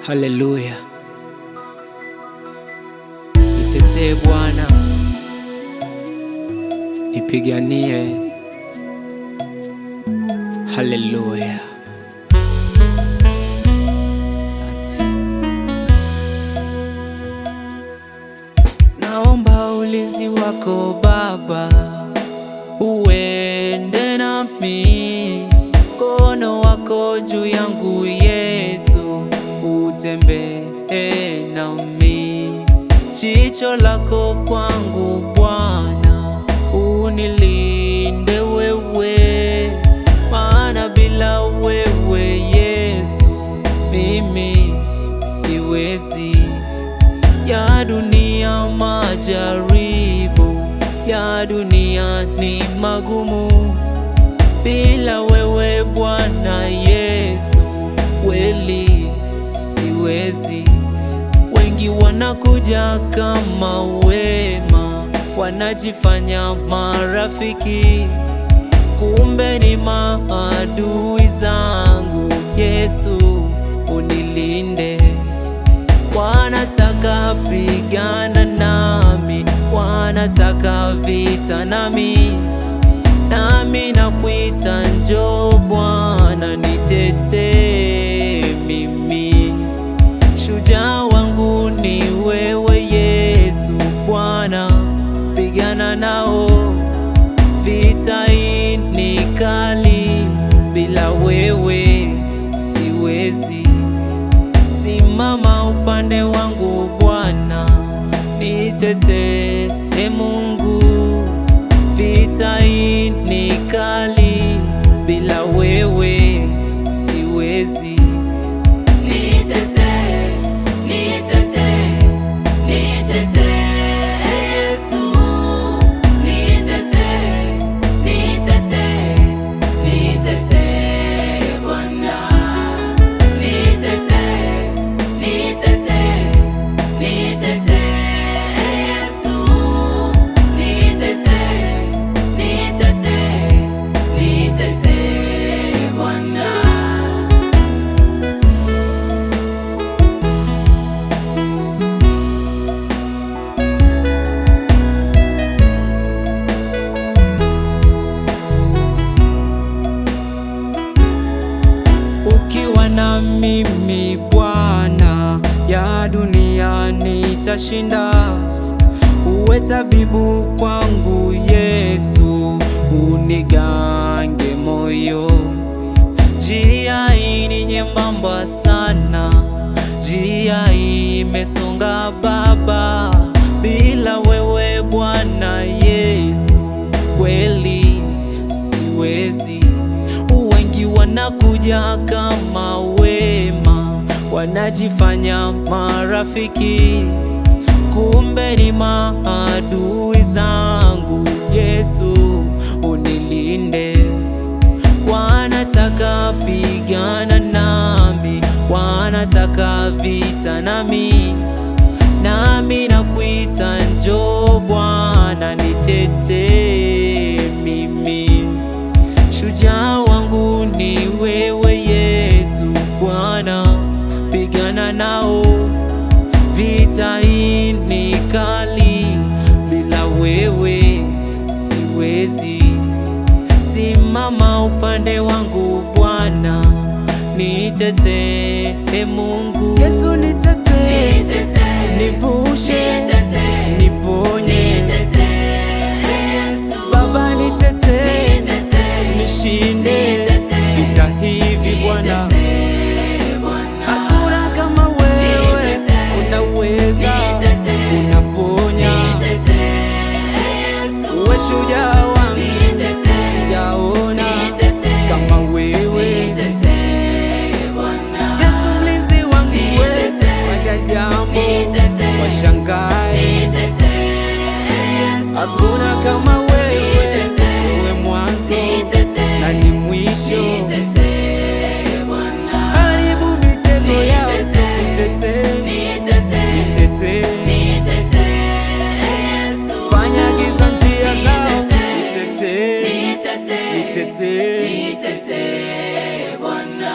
Haleluya, nitetee Bwana, nipiganie. Haleluya, asante. Naomba ulinzi wako Baba uende nami, mkono wako juu yangu Yesu, utembee nami. Jicho lako kwangu Bwana, unilinde wewe, maana bila wewe Yesu mimi siwezi. Ya dunia majaribu, ya dunia ni magumu, bila wewe Bwana Yesu kweli siwezi. Wengi wanakuja kama wema, wanajifanya marafiki, kumbe ni maadui zangu. Yesu unilinde, wanataka pigana nami, wanataka vita nami, nami nakuita njoo Bwana nitetee mimi. Shujaa wangu ni wewe Yesu Bwana, pigana nao, vita hii ni kali, bila wewe siwezi. Simama upande wangu Bwana, nitetee Mungu, vita hii ni kali, bila wewe siwezi. Nitetee, nitetee, nitetee Yesu, nitetee, nitetee, nitetee Bwana, nitetee, nitetee, nitetee Yesu, nitetee, nitetee, nitetee Bwana. Ukiwa na mimi Bwana, ya dunia nitashinda. Uwe tabibu kwangu Yesu, unigange moyo. Njia hii ni nyembamba sana, njia hii imesonga Baba, bila wewe Bwana Yesu kweli siwezi. Wengi wanakuja kama wema, wanajifanya marafiki, kumbe ni maadui zangu. Yesu unilinde, wanataka pigana nami, wanataka vita nami, nami nakuita njoo Bwana nitetee mimi. Shujaa wangu ni wewe Yesu Bwana, pigana nao, vita hii ni kali, bila wewe siwezi. Simama upande wangu Bwana, nitetee Mungu. Yesu nitetee, nivushe, niponye, Baba nitetee, nishinde vita hivi Bwana. Hakuna kama wewe, unaweza, unaponya. Uwe shujaa wangu, sijaona kama wewe. Yesu mlinzi wangu, fanya jambo washangae. Hakuna kama wewe, uwe mwanzo na ni mwisho. Haribu mitego yao, nitetee, fanya giza njia zao, nitetee, nitetee Bwana.